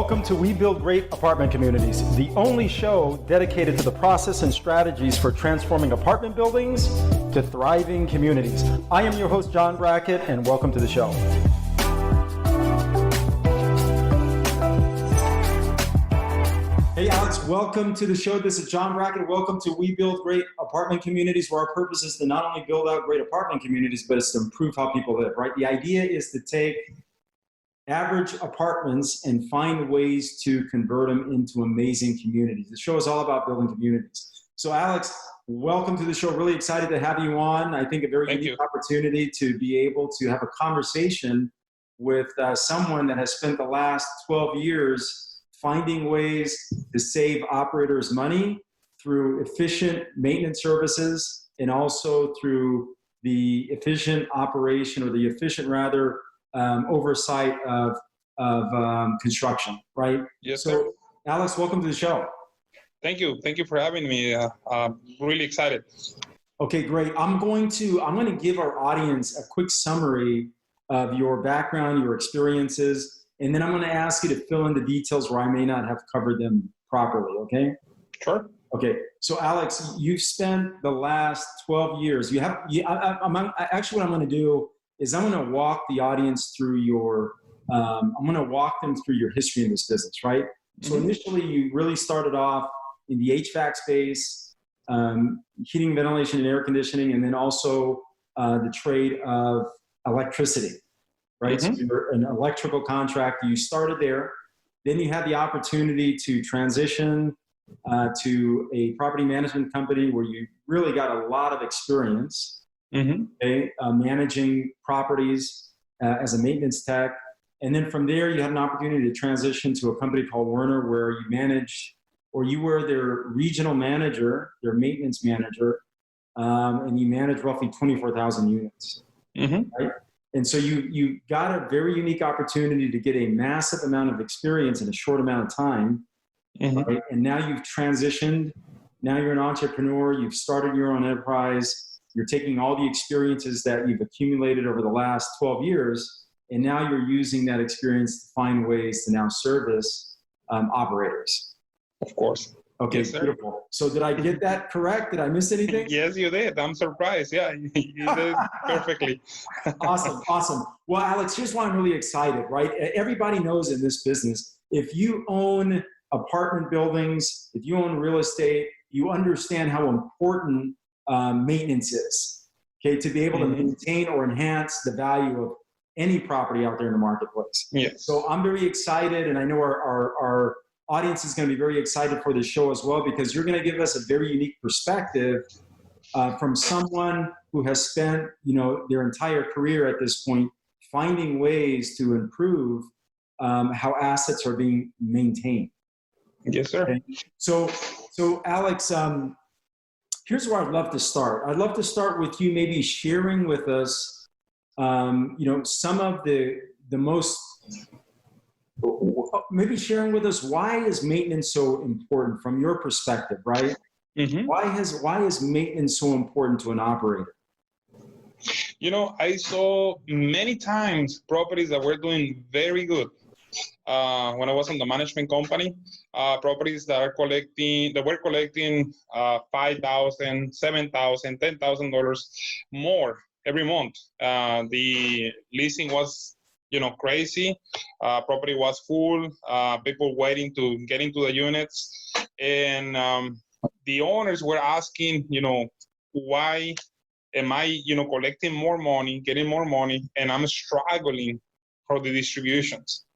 Welcome to We Build Great Apartment Communities, the only show dedicated to the process and strategies for transforming apartment buildings to thriving communities. I am your host, John Brackett, and welcome to the show. Hey, Alex, welcome to the show. This is John Brackett. Welcome to We Build Great Apartment Communities, where our purpose is to not only build out great apartment communities, but it's to improve how people live, right? The idea is to take average apartments and find ways to convert them into amazing communities. The show is all about building communities. So Alex, welcome to the show. Really excited to have you on. I think a very unique opportunity to be able to have a conversation with someone that has spent the last 12 years finding ways to save operators money through efficient maintenance services and also through the efficient operation, or the efficient rather, oversight of construction, right? Yes, so, sir. Alex, welcome to the show. Thank you. Thank you for having me. Really excited. Okay, great. I'm going to give our audience a quick summary of your background, your experiences, and then I'm going to ask you to fill in the details where I may not have covered them properly, okay? Sure. Okay, so Alex, you've spent the last 12 years. Actually, what I'm going to do is I'm going to walk the audience through I'm going to walk them through your history in this business, right? So initially, you really started off in the HVAC space, heating, ventilation, and air conditioning, and then also the trade of electricity, right? So you're an electrical contractor. You started there. Then you had the opportunity to transition to a property management company where you really got a lot of experience. Managing properties as a maintenance tech. And then from there, you had an opportunity to transition to a company called Werner, where you managed, or you were their regional manager, their maintenance manager, and you managed roughly 24,000 units. Right? And so you got a very unique opportunity to get a massive amount of experience in a short amount of time. Right? And now you've transitioned. Now you're an entrepreneur. You've started your own enterprise. You're taking all the experiences that you've accumulated over the last 12 years, and now you're using that experience to find ways to now service operators. Of course. Okay, yes, beautiful. So did I get that correct? Did I miss anything? Yes, you did. I'm surprised. Yeah, you did perfectly. Awesome. Well, Alex, here's why I'm really excited, right? Everybody knows in this business, if you own apartment buildings, if you own real estate, you understand how important maintenance is, okay, to be able to maintain or enhance the value of any property out there in the marketplace. Yes. So I'm very excited, and I know our audience is going to be very excited for this show as well, because you're going to give us a very unique perspective from someone who has spent, their entire career at this point finding ways to improve how assets are being maintained. Yes, sir. Okay? So Alex, here's where I'd love to start. I'd love to start with you maybe sharing with us, some of the most, maybe sharing with us, why is maintenance so important from your perspective, right? Why is maintenance so important to an operator? I saw many times properties that were doing very good. When I was in the management company, properties that were collecting $5,000, $7,000, $10,000 more every month. The leasing was, crazy. Property was full. People waiting to get into the units, and the owners were asking, why am I, collecting more money, getting more money, and I'm struggling for the distributions.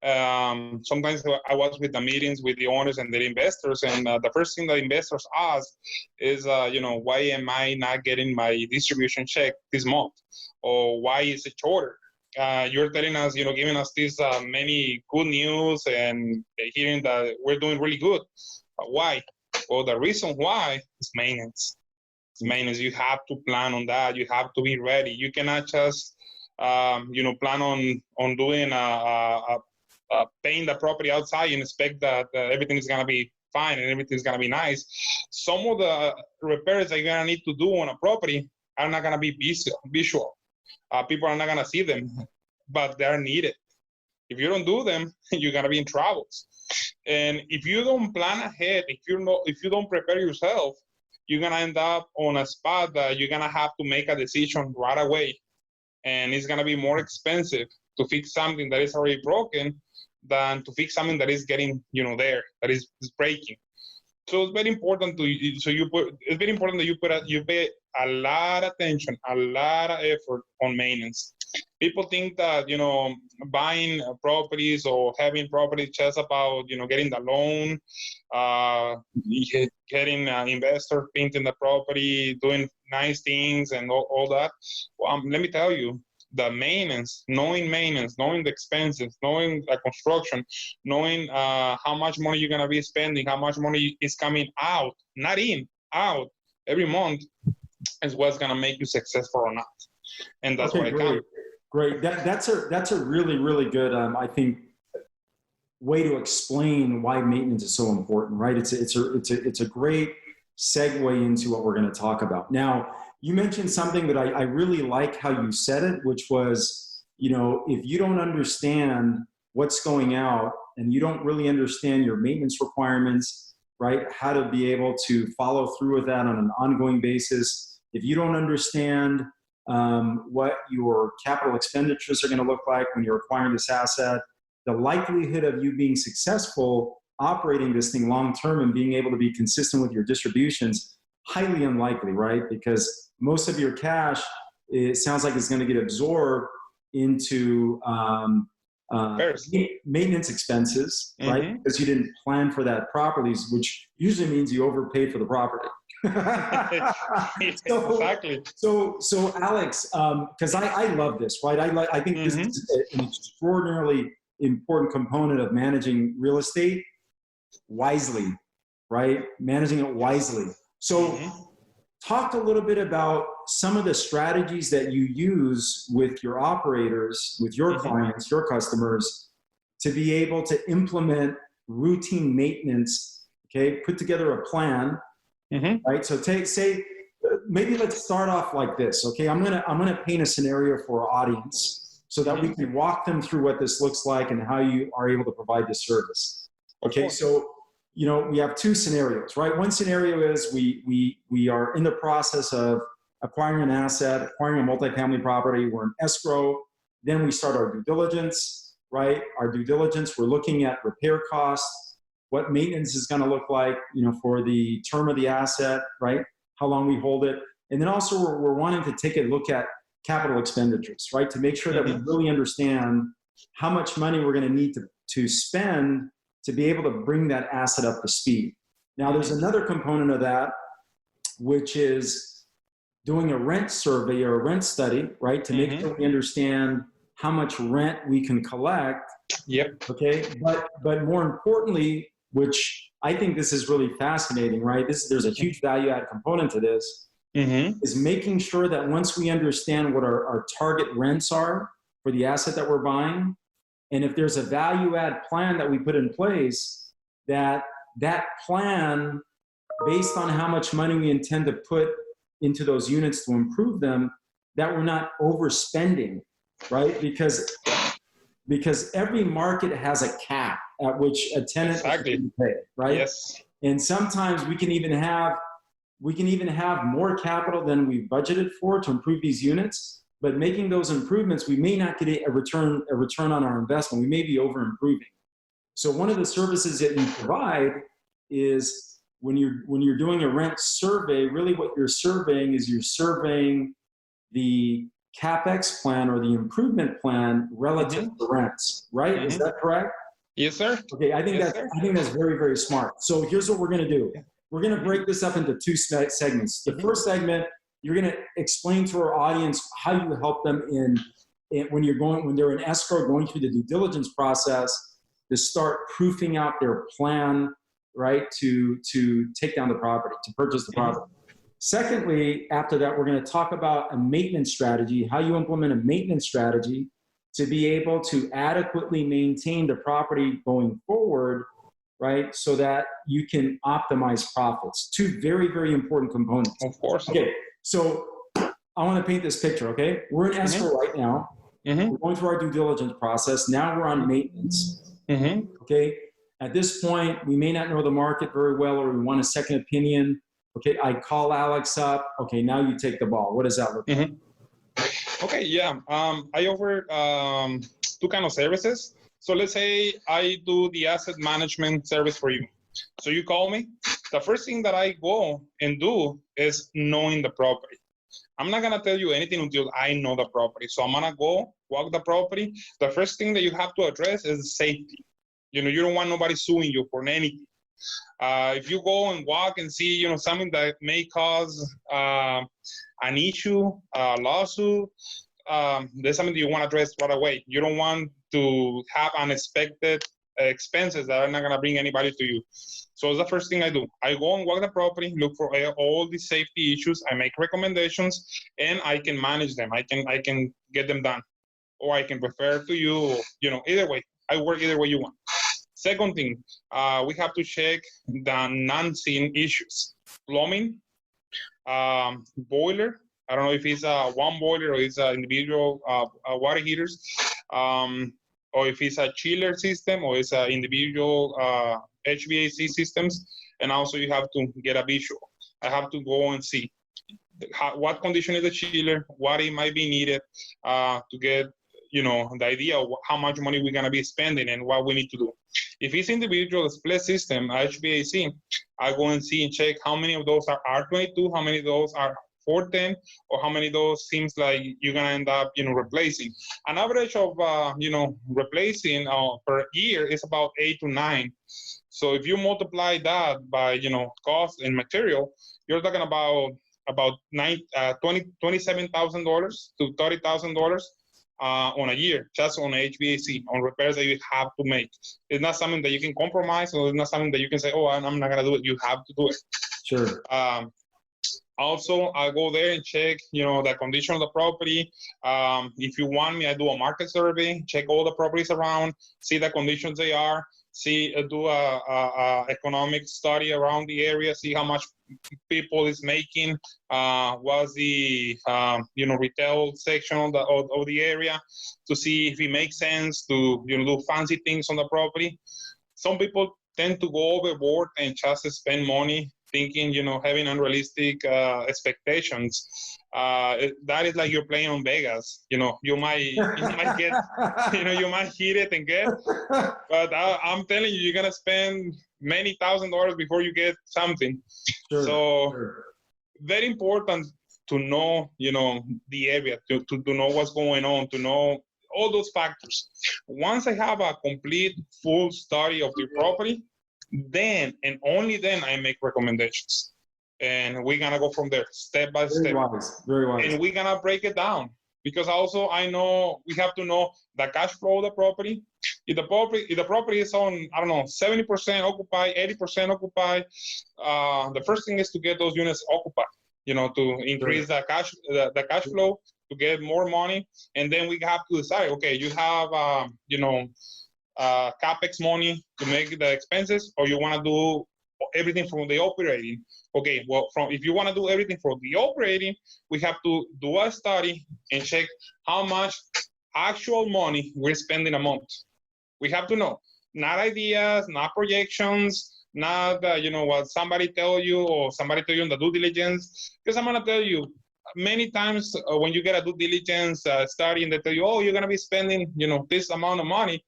Sometimes I was with the meetings with the owners and the investors, and the first thing the investors ask is, why am I not getting my distribution check this month? Or why is it shorter? You're telling us, giving us this many good news and hearing that we're doing really good. But why? Well, the reason why is maintenance. It's maintenance. You have to plan on that. You have to be ready. You cannot just plan on doing paint the property outside and expect that everything is gonna be fine and everything's gonna be nice. Some of the repairs that you're gonna need to do on a property are not gonna be visual. People are not gonna see them, but they're needed. If you don't do them, you're gonna be in troubles. And if you don't plan ahead, if you don't prepare yourself, you're gonna end up on a spot that you're gonna have to make a decision right away, and it's gonna be more expensive to fix something that is already broken than to fix something that is getting there, that is breaking. So it's very important it's very important that you pay a lot of attention, a lot of effort on maintenance. People think that buying properties or having properties just about getting the loan, getting an investor painting the property, doing nice things and all that. Let me tell you, the maintenance, knowing the expenses, knowing the construction, knowing how much money you're going to be spending, how much money is coming out, not in, out every month, is what's going to make you successful or not. And that's what I count. Great. That's a really, really good, I think, way to explain why maintenance is so important, right? It's a great segue into what we're going to talk about. Now, you mentioned something that I really like how you said it, which was, if you don't understand what's going out and you don't really understand your maintenance requirements, right? How to be able to follow through with that on an ongoing basis. If you don't understand what your capital expenditures are going to look like when you're acquiring this asset, the likelihood of you being successful operating this thing long-term and being able to be consistent with your distributions, highly unlikely, right? Because most of your cash, it sounds like it's going to get absorbed into maintenance expenses, right? Because you didn't plan for that properly, which usually means you overpaid for the property. Exactly. So Alex, because I love this, right? I think this is an extraordinarily important component of managing real estate wisely, right? Managing it wisely. So talk a little bit about some of the strategies that you use with your operators, with your clients, your customers, to be able to implement routine maintenance, okay? Put together a plan, right? So maybe let's start off like this, okay? I'm gonna paint a scenario for our audience so that we can walk them through what this looks like and how you are able to provide this service. Okay, so we have two scenarios, right? One scenario is we are in the process of acquiring an asset, acquiring a multifamily property. We're in escrow. Then we start our due diligence, right? Our due diligence, we're looking at repair costs, what maintenance is going to look like, for the term of the asset, right? How long we hold it. And then also we're wanting to take a look at capital expenditures, right? To make sure that we really understand how much money we're going to need to spend to be able to bring that asset up to speed. Now, there's another component of that, which is doing a rent survey or a rent study, right? To make sure we understand how much rent we can collect. Okay. But more importantly, which I think this is really fascinating, right? There's a huge value add component to this, is making sure that once we understand what our target rents are for the asset that we're buying, and if there's a value add plan that we put in place, that plan, based on how much money we intend to put into those units to improve them, that we're not overspending, right? Because every market has a cap at which a tenant can pay, right? Yes. And sometimes we can even have more capital than we budgeted for to improve these units. But making those improvements, we may not get a return on our investment. We may be over improving. So one of the services that you provide is when you're doing a rent survey, really what you're surveying is you're surveying the CapEx plan or the improvement plan relative to rents, right? Is that correct? Yes, sir. Okay, I think that's very, very smart. So here's what we're going to do. We're going to break this up into two segments. The first segment, you're going to explain to our audience how you help them when they're in escrow, going through the due diligence process to start proofing out their plan, right, to take down the property, to purchase the property. Secondly, after that, we're going to talk about a maintenance strategy, how you implement a maintenance strategy to be able to adequately maintain the property going forward, right, so that you can optimize profits. Two very, very important components. Of course. Okay, so I want to paint this picture, okay? We're in escrow right now. Mm-hmm. We're going through our due diligence process. Now we're on maintenance. Mm-hmm. Okay. At this point, we may not know the market very well, or we want a second opinion. Okay. I call Alex up. Okay. Now you take the ball. What does that look like? Mm-hmm. Okay. Yeah. I offer two kind of services. So let's say I do the asset management service for you. So you call me. The first thing that I go and do is knowing the property. I'm not going to tell you anything until I know the property. So I'm going to go walk the property. The first thing that you have to address is safety. You don't want nobody suing you for anything. If you go and walk and see, something that may cause an issue, a lawsuit, there's something that you want to address right away. You don't want to have unexpected expenses that are not going to bring anybody to you. So it's the first thing I do. I go and walk the property, look for all the safety issues. I make recommendations, and I can manage them. I can get them done, or I can refer to you. Either way. I work either way you want. Second thing, we have to check the non-seen issues. Plumbing, boiler. I don't know if it's one boiler or it's individual water heaters, or if it's a chiller system or it's an individual HVAC systems. And also you have to get a visual. I have to go and see what condition is the chiller, what it might be needed to get the idea of how much money we're going to be spending and what we need to do. If it's individual split system, HVAC, I go and see and check how many of those are R22, how many of those are 410, or how many of those seems like you're going to end up, replacing. An average of, replacing per year is about 8 to 9. So if you multiply that by, cost and material, you're talking about $27,000 to $30,000 on a year, just on HVAC, on repairs that you have to make. It's not something that you can compromise, or it's not something that you can say, oh, I'm not going to do it. You have to do it. Sure. Also, I go there and check, the condition of the property. If you want me, I do a market survey, check all the properties around, see the conditions they are, do a economic study around the area, see how much people is making, what's the retail section of the area, to see if it makes sense to do fancy things on the property. Some people tend to go overboard and just spend money thinking, having unrealistic expectations. That is like you're playing on Vegas. You might get, you might hit it and get, but I'm telling you, you're gonna spend many $1,000s before you get something. Sure, so sure. Very important to know, the area, to know what's going on, to know all those factors. Once I have a complete full study of the property, then and only then I make recommendations, and we're gonna go from there step by step. Very wise. And we're gonna break it down, because also I know we have to know the cash flow of the property. If the property is on, 70% occupied, 80% occupied, the first thing is to get those units occupied, to increase the cash flow, to get more money. And then we have to decide, okay, you have capex money to make the expenses, or you want to do everything from the operating. Okay, well, if you want to do everything from the operating, we have to do a study and check how much actual money we're spending a month. We have to know, not ideas, not projections, not what somebody tell you, or somebody tell you in the due diligence. Because I'm gonna tell you, many times when you get a due diligence study and they tell you, oh, you're gonna be spending this amount of money,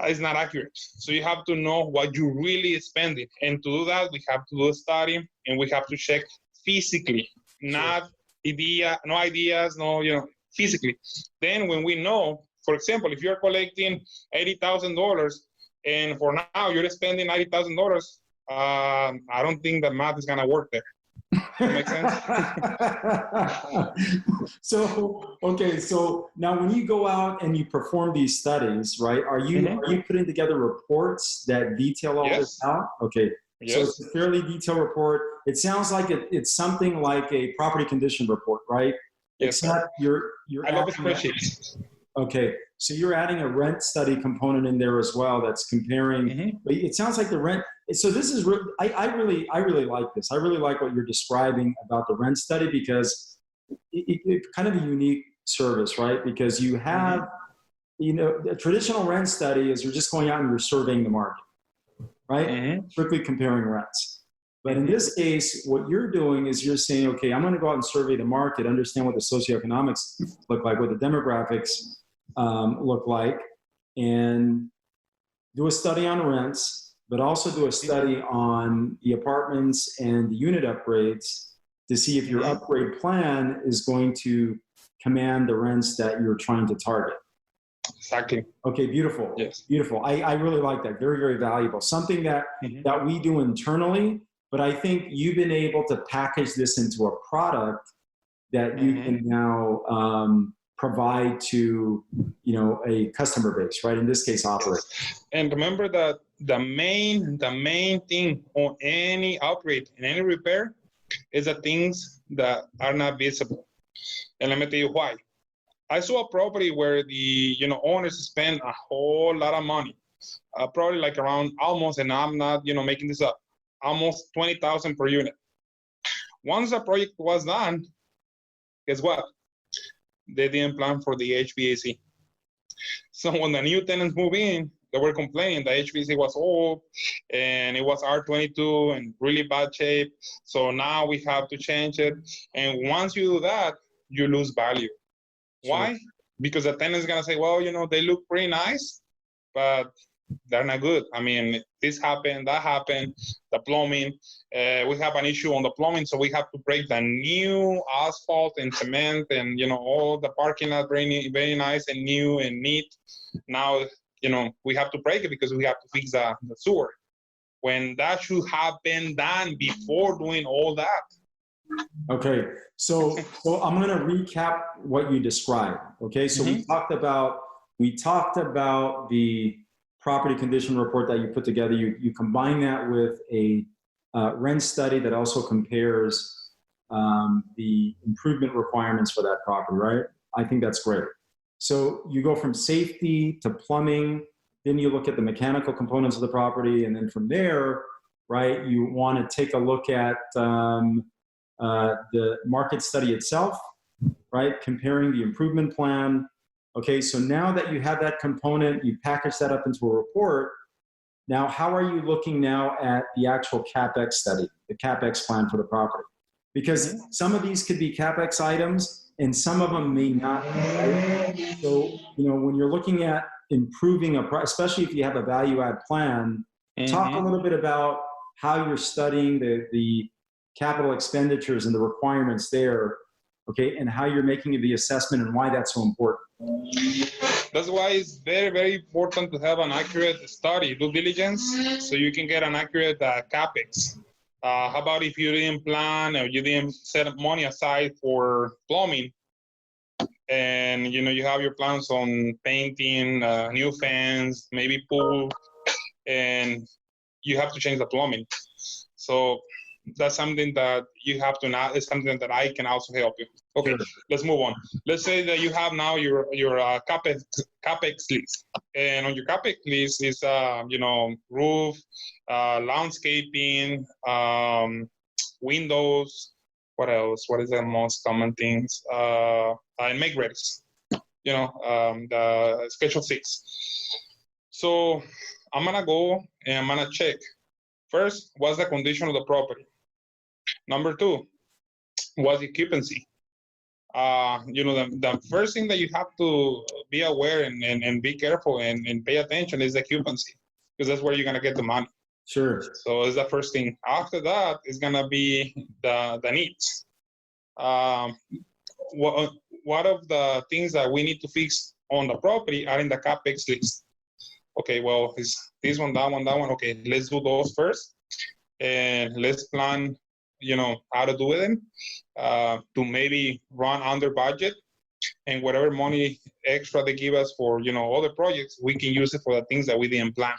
it's not accurate. So you have to know what you really is spending, and to do that, we have to do a study, and we have to check physically, not ideas, physically. Then when we know, for example, if you're collecting $80,000 and for now you're spending $90,000, I don't think the math is gonna work there. That makes sense? So now when you go out and you perform these studies, right, are you putting together reports that detail all this out? Okay. Yes. So it's a fairly detailed report. It sounds like it's something like a property condition report, right? Yes. Except you're I love spreadsheets. Okay. So you're adding a rent study component in there as well that's comparing. But it sounds like the rent. So this is I really like this. I really like what you're describing about the rent study, because it's kind of a unique service, right? Because you have, a traditional rent study is you're just going out and you're surveying the market, right? Strictly comparing rents. But in this case, what you're doing is you're saying, okay, I'm going to go out and survey the market, understand what the socioeconomics look like, what the demographics look like, and do a study on rents, but also do a study on the apartments and the unit upgrades to see if your upgrade plan is going to command the rents that you're trying to target. Exactly. Okay, beautiful. Yes. Beautiful. I really like that. Very, very valuable. Something that, that we do internally, but I think you've been able to package this into a product that you can now provide to, a customer base, right? In this case, operators. And remember that the main thing on any upgrade and any repair is the things that are not visible. And let me tell you why. I saw a property where the owners spend a whole lot of money, probably like around almost, and I'm not making this up, almost $20,000 per unit. Once the project was done, guess what? They didn't plan for the HVAC. So when the new tenants move in, they were complaining the HVAC was old and it was R22 and really bad shape. So now we have to change it. And once you do that, you lose value. Sure. Why? Because the tenant's gonna say, well, they look pretty nice, but they're not good. I mean, this happened, that happened, the plumbing. We have an issue on the plumbing, so we have to break the new asphalt and cement and, all the parking lot very nice and new and neat. Now, we have to break it because we have to fix the sewer. When that should have been done before doing all that. Okay, so I'm going to recap what you described. Okay, so we talked about the property condition report that you put together. You combine that with a rent study that also compares the improvement requirements for that property, right? I think that's great. So you go from safety to plumbing, then you look at the mechanical components of the property, and then from there, right, you want to take a look at the market study itself, right? Comparing the improvement plan. Okay, so now that you have that component, you package that up into a report. Now, how are you looking now at the actual CapEx study, the CapEx plan for the property? Because some of these could be CapEx items and some of them may not be, right? So, when you're looking at improving especially if you have a value add plan, talk a little bit about how you're studying the capital expenditures and the requirements there, okay, and how you're making the assessment and why that's so important. That's why it's very, very important to have an accurate study, due diligence, so you can get an accurate CapEx. How about if you didn't plan or you didn't set money aside for plumbing, and you have your plans on painting, new fans, maybe pool, and you have to change the plumbing. So that's something that you have to not. It's something that I can also help you. Okay, let's move on. Let's say that you have now your CapEx list, and on your CapEx list is roof, landscaping, windows. What else? What is the most common things? And make readies. The Schedule 6. So I'm gonna go and I'm gonna check. First, what's the condition of the property? Number 2, what's the occupancy? The first thing that you have to be aware and be careful and pay attention is the occupancy, because that's where you're gonna get the money. Sure. So it's the first thing. After that is gonna be the needs. What of the things that we need to fix on the property are in the CapEx list? Okay, well, it's this one, that one, that one. Okay, let's do those first, and let's plan, how to do them to maybe run under budget, and whatever money extra they give us for, other projects, we can use it for the things that we didn't plan.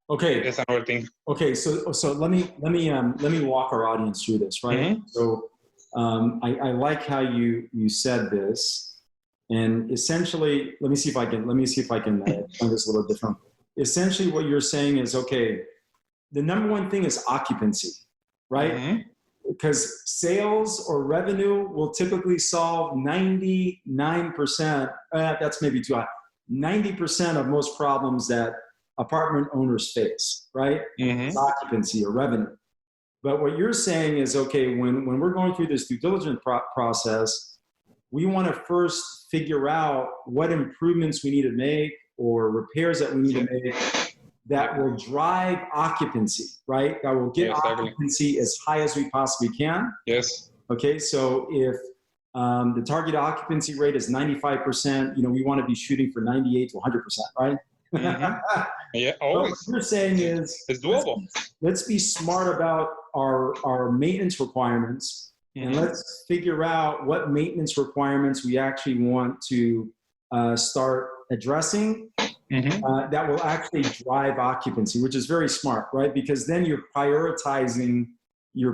Okay, that's another thing. Okay, so let me walk our audience through this, right? So I like how you said this, and essentially, let me see if I can explain this a little different. Essentially, what you're saying is, okay, the number one thing is occupancy, right? because sales or revenue will typically solve 99%, that's maybe too high, 90% of most problems that apartment owners face, right? Mm-hmm. It's occupancy or revenue. But what you're saying is, okay, when we're going through this due diligence process, we want to first figure out what improvements we need to make or repairs that we need to make that will drive occupancy, right? That will get occupancy as high as we possibly can. Yes. Okay, so if the target occupancy rate is 95%, we want to be shooting for 98 to 100%, right? Mm-hmm. Yeah, always. What you're saying is it's doable. Let's be smart about our maintenance requirements, and let's figure out what maintenance requirements we actually want to start addressing that will actually drive occupancy, which is very smart, right? Because then you're prioritizing your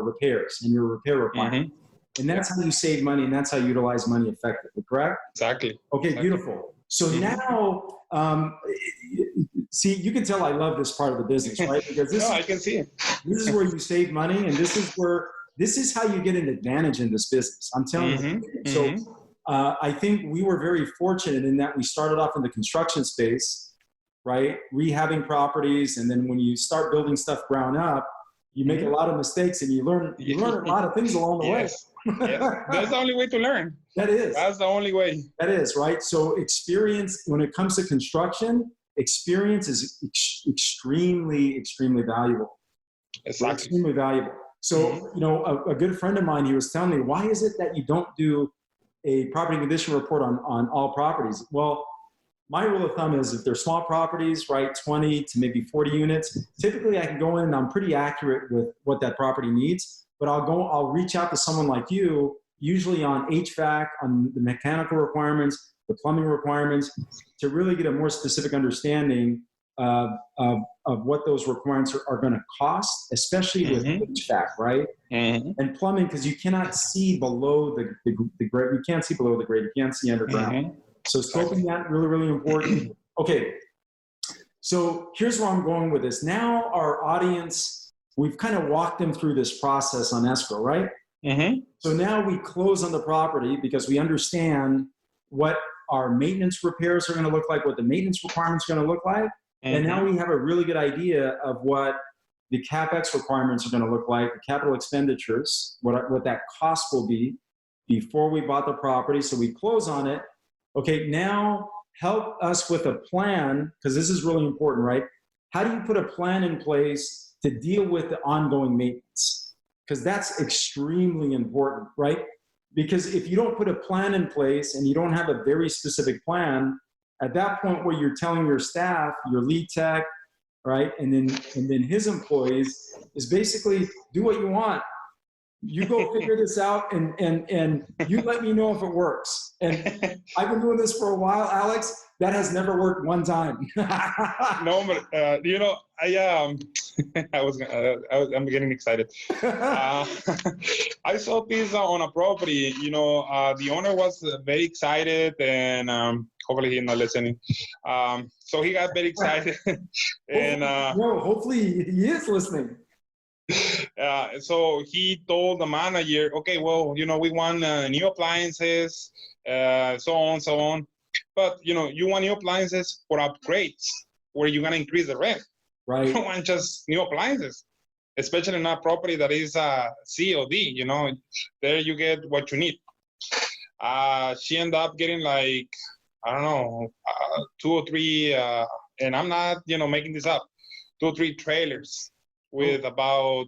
repairs and your repair requirements. And that's how you save money, and that's how you utilize money effectively, correct? Exactly. Okay, exactly. Beautiful. So now, see, you can tell I love this part of the business, right? Because I can see it. This is where you save money, and this is how you get an advantage in this business. I'm telling you. So I think we were very fortunate in that we started off in the construction space, right? Rehabbing properties, and then when you start building stuff ground up, you make a lot of mistakes, and you learn a lot of things along the way. Yes. That's the only way to learn. That's the only way. That is, right? So experience, when it comes to construction, experience is extremely, extremely valuable. Exactly. Extremely valuable. So, a good friend of mine, he was telling me, why is it that you don't do a property condition report on all properties? Well, my rule of thumb is if they're small properties, right, 20 to maybe 40 units, typically I can go in and I'm pretty accurate with what that property needs, but I'll reach out to someone like you, usually on HVAC, on the mechanical requirements, the plumbing requirements, to really get a more specific understanding of what those requirements are going to cost, especially with HVAC, right? And plumbing, because you cannot see below the grade. You can't see below the grade. You can't see underground. So scoping that, really, really important. Okay, so here's where I'm going with this. Now our audience, we've kind of walked them through this process on escrow, right? So now we close on the property because we understand what our maintenance repairs are going to look like, what the maintenance requirements are going to look like. And now we have a really good idea of what the CapEx requirements are going to look like, the capital expenditures, what that cost will be before we bought the property. So we close on it. Okay, now help us with a plan, because this is really important, right? How do you put a plan in place to deal with the ongoing maintenance? Because that's extremely important, right? Because if you don't put a plan in place and you don't have a very specific plan, at that point where you're telling your staff, your lead tech, right, and then his employees is basically do what you want. You go figure this out and you let me know if it works. And I've been doing this for a while, Alex. That has never worked one time. No, but I'm getting excited. I saw this on a property. The owner was very excited, and hopefully he's not listening. So he got very excited, and hopefully he is listening. So he told the manager, okay, well, we want new appliances, so on. But, you want new appliances for upgrades where you're going to increase the rent. Right. You don't want just new appliances, especially in a property that is COD, there you get what you need. She ended up getting like, I don't know, 2 or 3, and I'm not, making this up, 2 or 3 trailers with about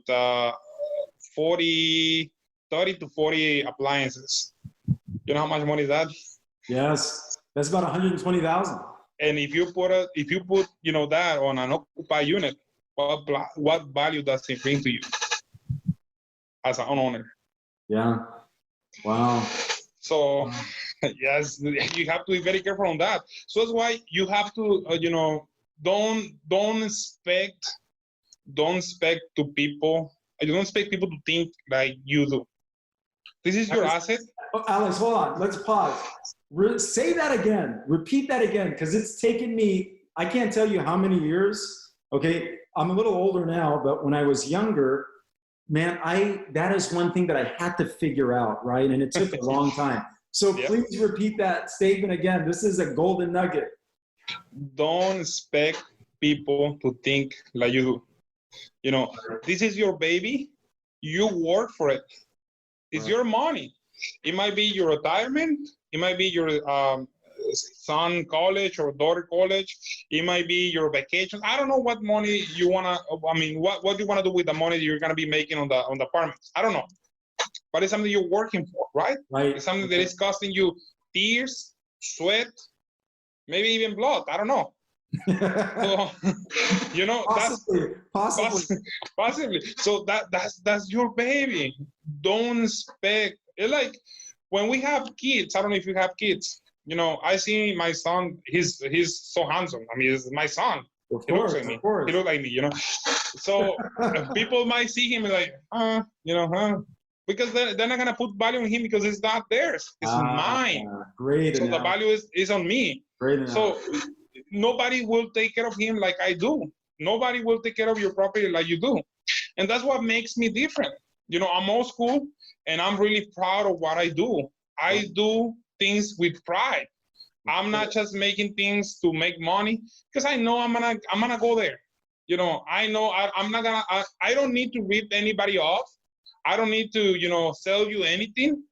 30 to 40 appliances. You know how much money is that? Yes, that's about 120,000. And if you put that on an occupied unit, what value does it bring to you as an owner? Yeah. Wow. So yes, you have to be very careful on that. So that's why you have to, don't expect people to think like you do. This is your asset. Oh, Alex, hold on. Let's pause. Say that again. Repeat that again, because it's taken me, I can't tell you how many years. Okay, I'm a little older now, but when I was younger, man, that is one thing that I had to figure out, right? And it took a long time. So please repeat that statement again. This is a golden nugget. Don't expect people to think like you do. You know, this is your baby. You work for it. It's your money. It might be your retirement. It might be your son college or daughter college. It might be your vacation. I don't know what money you wanna. I mean, what you wanna do with the money you're gonna be making on the apartments. I don't know, but it's something you're working for, right? Right. It's something that is costing you tears, sweat, maybe even blood. I don't know. So, you know, possibly. So that's your baby. Don't expect. It's like when we have kids. I don't know if you have kids. You know, I see my son. He's so handsome. I mean, he's my son. He looks like me. He looks like me. You know. So people might see him like, because they're not gonna put value on him because it's not theirs. It's mine. Great. So the value is on me. Great. So nobody will take care of him like I do. Nobody will take care of your property like you do. And that's what makes me different. You know, I'm old school and I'm really proud of what I do. I do things with pride. I'm not just making things to make money because I know I'm gonna go there. You know, I know I'm not gonna. I don't need to rip anybody off. I don't need to, sell you anything.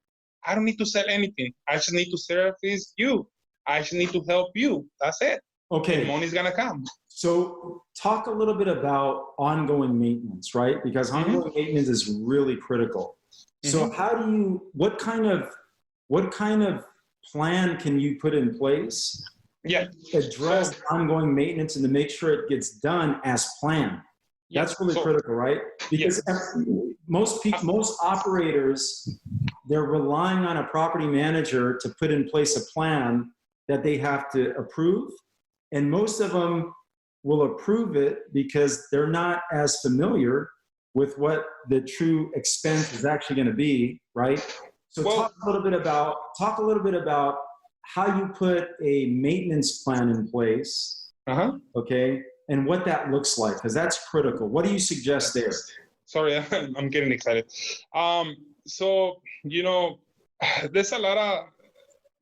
I don't need to sell anything. I just need to service you. I just need to help you. That's it. Okay. And money's gonna come. So talk a little bit about ongoing maintenance, right? Because ongoing maintenance is really critical. So what kind of plan can you put in place? Address ongoing maintenance and to make sure it gets done as planned. That's really critical, right? Because most operators, they're relying on a property manager to put in place a plan that they have to approve. And most of them will approve it because they're not as familiar with what the true expense is actually going to be, right? So talk a little bit about how you put a maintenance plan in place, okay, and what that looks like, because that's critical. What do you suggest there? Sorry, I'm getting excited. So, there's a lot of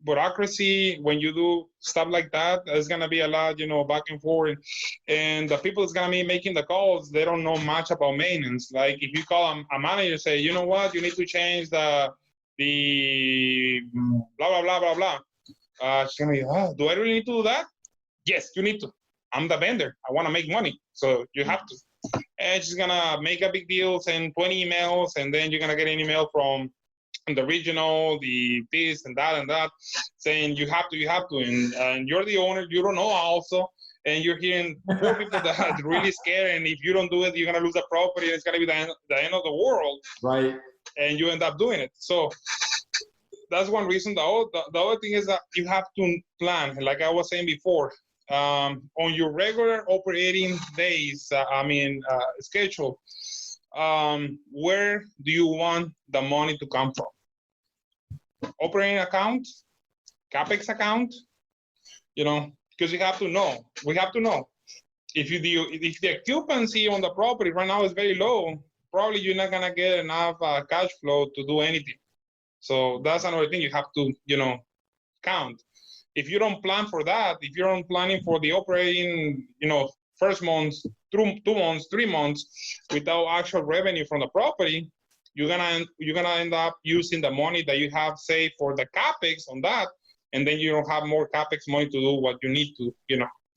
bureaucracy when you do stuff like that. There's gonna be a lot, back and forth, and the people that's gonna be making the calls, they don't know much about maintenance. Like if you call a manager, say, you know what, you need to change the blah blah blah blah blah. She's gonna be, do I really need to do that? Yes, you need to. I'm the vendor. I want to make money, so you have to. And she's gonna make a big deal, send 20 emails, and then you're gonna get an email from the regional, the this and that, saying you have to, and you're the owner, you don't know also, and you're hearing four people that are really scared, and if you don't do it, you're gonna lose the property, and it's gonna be the end of the world, right? And you end up doing it. So that's one reason. The other thing is that you have to plan, like I was saying before, on your regular operating days. Schedule. Where do you want the money to come from? Operating account, capex account, because you have to know. We have to know if the occupancy on the property right now is very low, probably you're not gonna get enough cash flow to do anything. So that's another thing you have to, count. If you don't plan for that, if you're not planning for the operating, first months, 2 months, 3 months without actual revenue from the property, you're gonna end up using the money that you have saved for the capex on that, and then you don't have more capex money to do what you need to,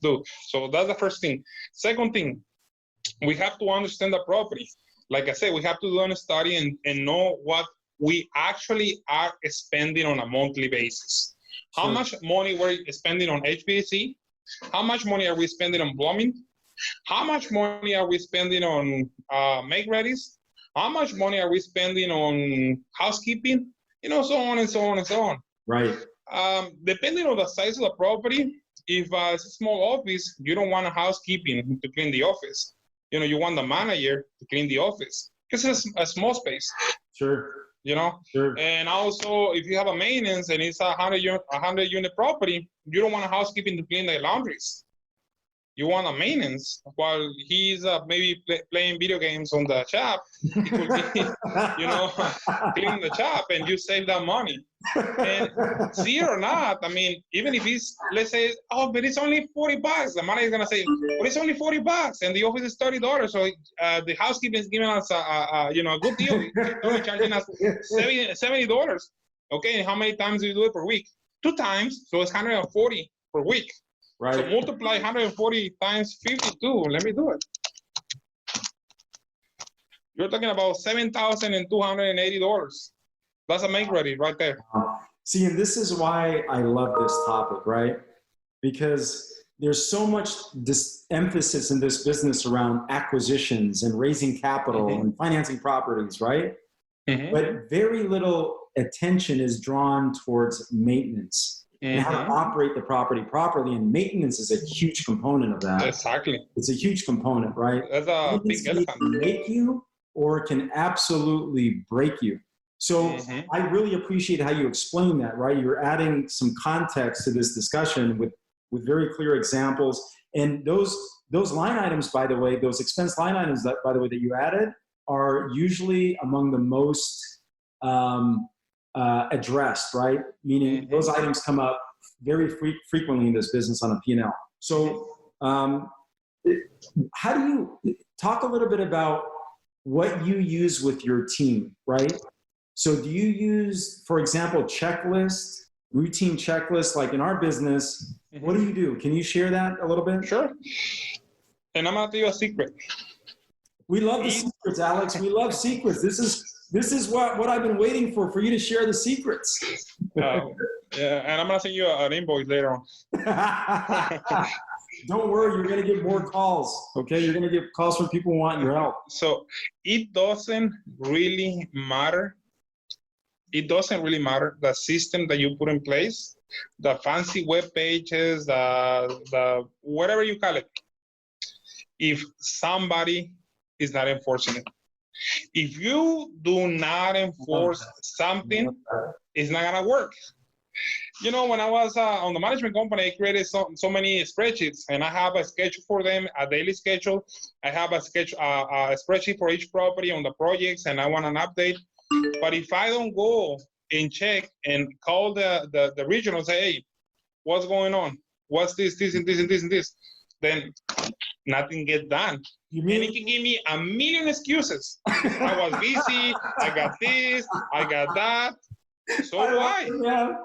do. So that's the first thing. Second thing, we have to understand the property. Like I said, we have to do a study and know what we actually are spending on a monthly basis. How much money we're spending on HVAC? How much money are we spending on plumbing? How much money are we spending on make-readies? How much money are we spending on housekeeping? So on and so on and so on. Right. Depending on the size of the property, if it's a small office, you don't want a housekeeping to clean the office. You want the manager to clean the office because it's a small space. Sure. Sure. And also, if you have a maintenance and it's a 100 unit property, you don't want a housekeeping to clean the laundries. you want a maintenance while he's maybe playing video games on the shop. He could be, cleaning the shop, and you save that money. And see it or not, I mean, even if he's, let's say, oh, but it's only $40, the manager is gonna say, but it's only $40, and the office is $30. So the housekeeping is giving us a good deal. They're only charging us $70. Okay, and how many times do you do it per week? 2 times, so it's 140 per week. Right. So multiply 140 times 52. Let me do it. You're talking about $7,280. That's a make ready right there. See, and this is why I love this topic, right? Because there's so much emphasis in this business around acquisitions and raising capital and financing properties, right? But very little attention is drawn towards maintenance and how to operate the property properly. And maintenance is a huge component of that. Exactly. It's a huge component, right? That's a big elephant. It can make you, or it can absolutely break you. So I really appreciate how you explain that, right? You're adding some context to this discussion with very clear examples. And those line items, by the way, those expense line items that, by the way, that you added are usually among the most addressed, right? Meaning those items come up very frequently in this business on a P&L. So how do you talk a little bit about what you use with your team, right? So do you use, for example, routine checklists, like in our business? What do you do? Can you share that a little bit? Sure. And I'm going to tell you a secret. We love the secrets, Alex. We love secrets. This is what I've been waiting for you to share the secrets. Yeah, and I'm going to send you an invoice later on. Don't worry, you're going to get more calls, okay? You're going to get calls from people who want your help. So it doesn't really matter. It doesn't really matter the system that you put in place, the fancy web pages, the whatever you call it, if somebody is not enforcing it. If you do not enforce something, it's not gonna work. When I was on the management company, I created so many spreadsheets, and I have a schedule for them, a daily schedule. I have a spreadsheet for each property on the projects, and I want an update. But if I don't go and check and call the regional and say, hey, what's going on? What's this, and this, and this, and this? Then nothing gets done. You mean he can give me a million excuses? I was busy. I got this. I got that. So why? Yeah,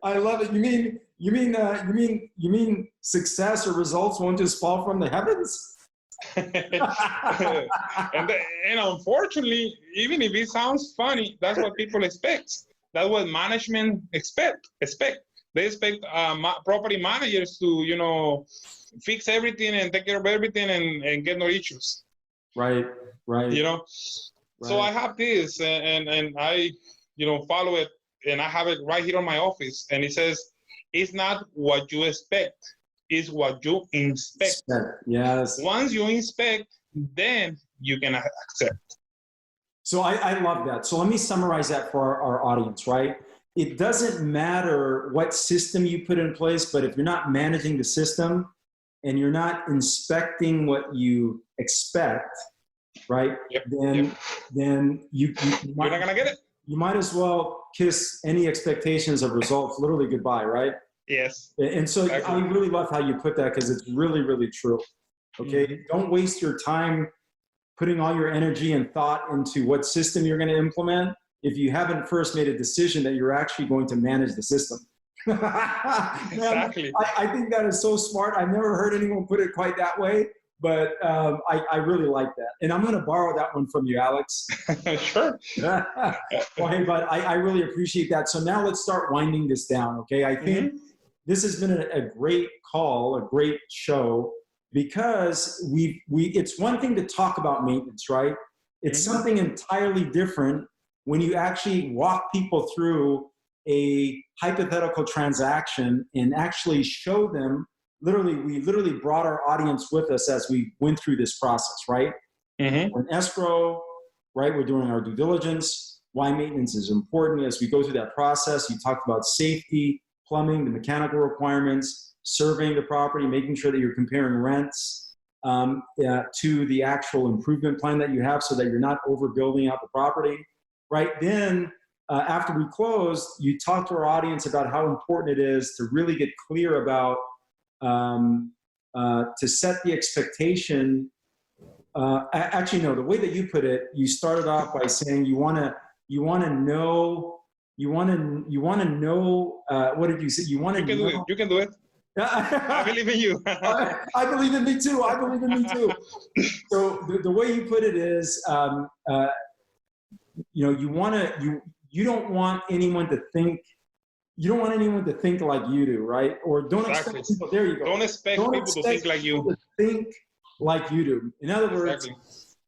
I love it. You mean success or results won't just fall from the heavens? and unfortunately, even if it sounds funny, that's what people expect. That's what management expect. They expect property managers to, fix everything and take care of everything and get no issues. Right. Right. So I have this and I, follow it, and I have it right here on my office, and it says, it's not what you expect, it's what you inspect. Yes. Once you inspect, then you can accept. So I love that. So let me summarize that for our audience, right? It doesn't matter what system you put in place, but if you're not managing the system and you're not inspecting what you expect, right? Then you're not gonna get it. You might as well kiss any expectations of results literally goodbye, right? Yes. And so exactly. I really love how you put that, because it's really, really true. Okay. Don't waste your time putting all your energy and thought into what system you're going to implement if you haven't first made a decision that you're actually going to manage the system. Exactly. I think that is so smart. I've never heard anyone put it quite that way, but I really like that. And I'm going to borrow that one from you, Alex. Sure. Well, hey, bud, I really appreciate that. So now let's start winding this down, okay? I think this has been a great call, a great show, because it's one thing to talk about maintenance, right? It's something entirely different when you actually walk people through a hypothetical transaction and actually show them. We literally brought our audience with us as we went through this process, right? We're in escrow, right? We're doing our due diligence, why maintenance is important. As we go through that process, you talked about safety, plumbing, the mechanical requirements, surveying the property, making sure that you're comparing rents to the actual improvement plan that you have so that you're not overbuilding out the property, right? Then after we close, you talk to our audience about how important it is to really get clear about, to set the expectation. Actually, no, the way that you put it, you started off by saying you want to know, what did you say? You want to do it. You can do it. I believe in you. I believe in me too. I believe in me too. So the way you put it is, you don't want anyone to think like you do, right? Or don't expect people. There you go. Don't expect people to think like you. To think like you do. In other words,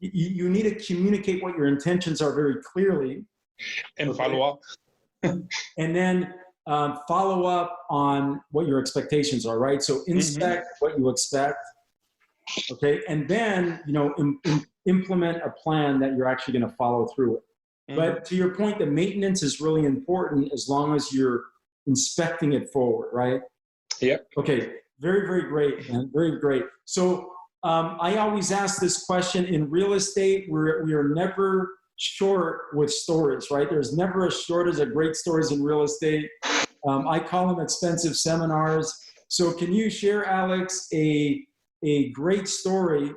you need to communicate what your intentions are very clearly, and follow up. And then follow up on what your expectations are, right? So inspect what you expect, okay, and then implement a plan that you're actually going to follow through it. But to your point, the maintenance is really important as long as you're inspecting it forward, right? Yep. Okay, very, very great, man. Very great. So I always ask this question in real estate. We are never short with stories, right? There's never a shortage of great stories in real estate. I call them expensive seminars. So can you share, Alex, a great story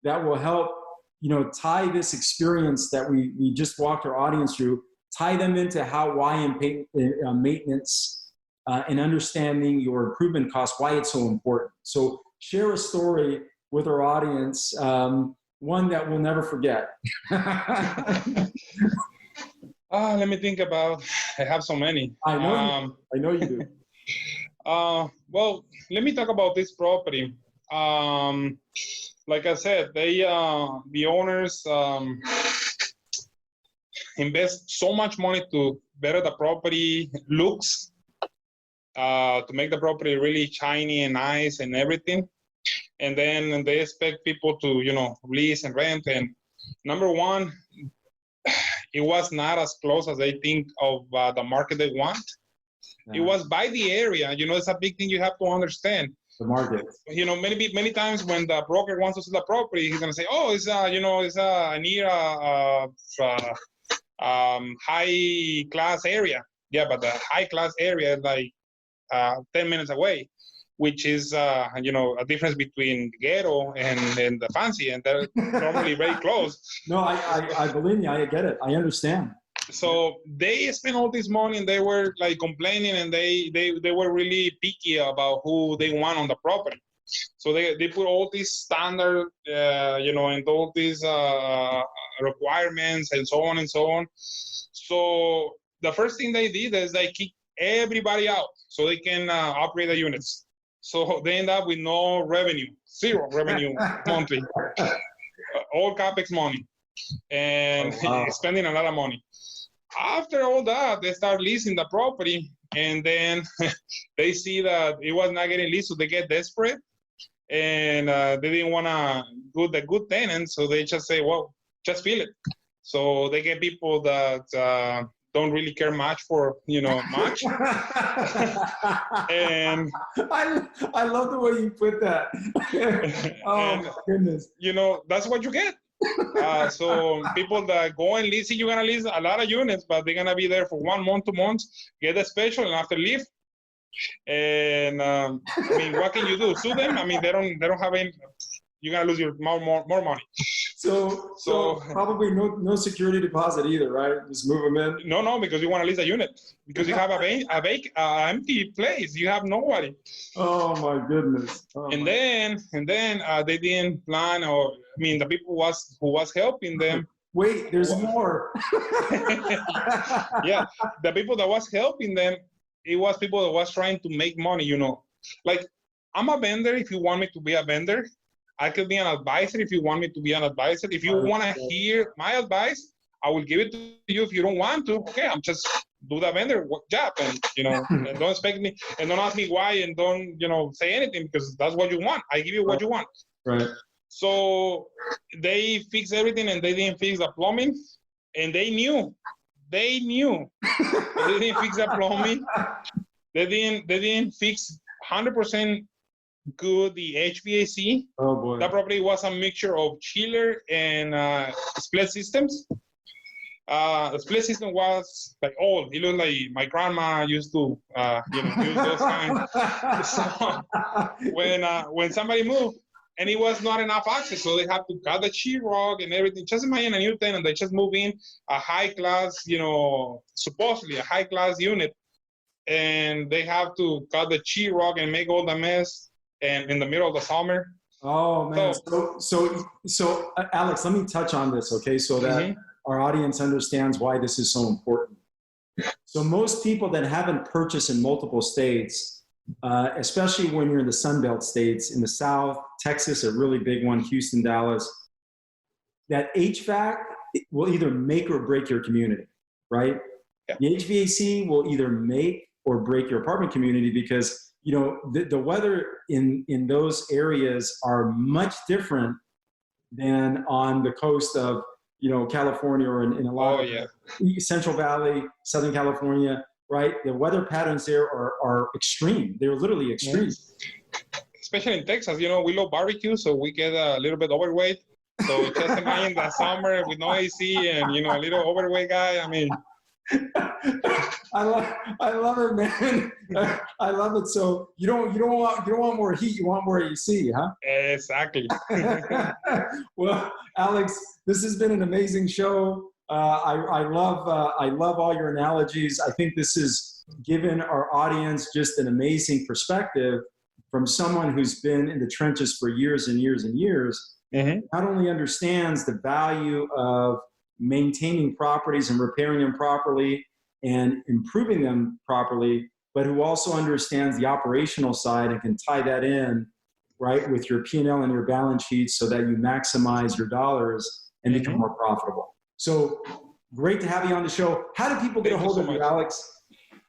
that will help, tie this experience that we just walked our audience through, tie them into why and maintenance and understanding your improvement costs, why it's so important. So share a story with our audience, one that we'll never forget. Let me think about. I have so many. I know you do. Well, let me talk about this property. Like I said, the owners invest so much money to better the property looks, to make the property really shiny and nice and everything. And then they expect people to, lease and rent. And number one, it was not as close as they think of the market they want. Yeah. It was by the area. It's a big thing you have to understand. The market. Many times when the broker wants to sell the property, he's gonna say, "Oh, it's near high class area." Yeah, but the high class area is like 10 minutes away, which is a difference between ghetto and the fancy, and they're normally very close. No, I believe you. I get it. I understand. So they spent all this money, and they were like complaining, and they were really picky about who they want on the property. So they put all these standard, and all these requirements and so on and so on. So the first thing they did is they kicked everybody out so they can operate the units. So they end up with no revenue, zero revenue monthly, all capex money, and spending a lot of money. After all that, they start leasing the property, and then they see that it was not getting leased, so they get desperate, and they didn't want to do the good tenants, so they just say, well, just fill it. So they get people that don't really care much for, much. And I love the way you put that. My goodness. That's what you get. So people that go and lease, you're gonna lease a lot of units, but they're gonna be there for 1 month, 2 months, get a special, and after leave. And what can you do? Sue them? They don't have any. You're gonna lose your more money. So probably no security deposit either, right? Just move them in. No, because you want to lease a unit, because you have a empty place. You have nobody. Oh my goodness. And then they didn't plan, the people who was helping them. Wait, there's more. Yeah, the people that was helping them, it was people that was trying to make money. Like I'm a vendor. If you want me to be a vendor, I could be an advisor if you want me to be an advisor. If you want to hear my advice, I will give it to you. If you don't want to, okay, I'm just do the vendor job, and and don't expect me, and don't ask me why, and don't say anything, because that's what you want. I give you what you want. Right. So they fixed everything, and they didn't fix the plumbing, and they knew. They didn't fix the plumbing. They didn't fix 100% good, the HVAC. Oh boy. That property was a mixture of chiller and split systems. The split system was like old. It looked like my grandma used to, use those kinds. So when somebody moved, and it was not enough access, so they have to cut the sheetrock and everything. Just imagine a new tenant, they just move in a high class, supposedly a high class unit, and they have to cut the sheetrock and make all the mess, and in the middle of the summer. Oh man. So Alex, let me touch on this, okay? So that our audience understands why this is so important. So most people that haven't purchased in multiple states, especially when you're in the Sunbelt states, in the South, Texas, a really big one, Houston, Dallas, that HVAC will either make or break your community, right? Yeah. The HVAC will either make or break your apartment community because, the weather in those areas are much different than on the coast of, California or in a lot of Central Valley, Southern California, right? The weather patterns there are extreme. They're literally extreme. Especially in Texas, we love barbecue, so we get a little bit overweight. So just imagine the summer with no AC and, a little overweight guy. I mean, I love it, man. I love it. So you don't want more heat. You want more AC, huh? Exactly. Well, Alex, this has been an amazing show. I love all your analogies. I think this has given our audience just an amazing perspective from someone who's been in the trenches for years and years and years. Not only understands the value of maintaining properties and repairing them properly and improving them properly, but who also understands the operational side and can tie that in, right, with your P&L and your balance sheet so that you maximize your dollars and become more profitable. So great to have you on the show. How do people get a hold of you, Alex?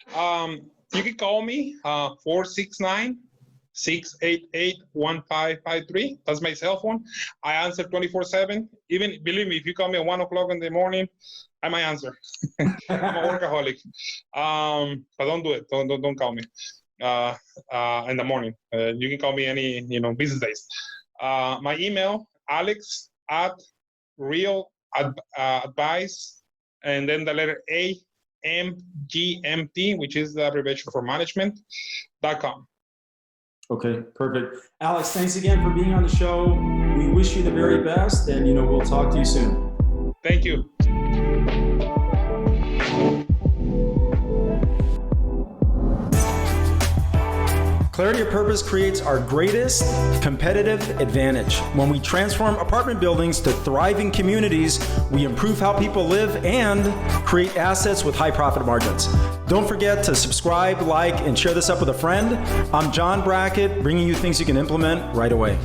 You can call me 469-688-1553. That's my cell phone. I answer 24/7. Even, believe me, if you call me at 1 o'clock in the morning, I might answer. I'm a workaholic. But don't do it. Don't call me in the morning. You can call me any business days. My email, alex@real advice, and then the letter AMGMT, which is the abbreviation for management.com. Okay, perfect. Alex, thanks again for being on the show. We wish you the very best, and we'll talk to you soon. Thank you. Clarity of purpose creates our greatest competitive advantage. When we transform apartment buildings to thriving communities, we improve how people live and create assets with high profit margins. Don't forget to subscribe, like, and share this up with a friend. I'm John Brackett, bringing you things you can implement right away.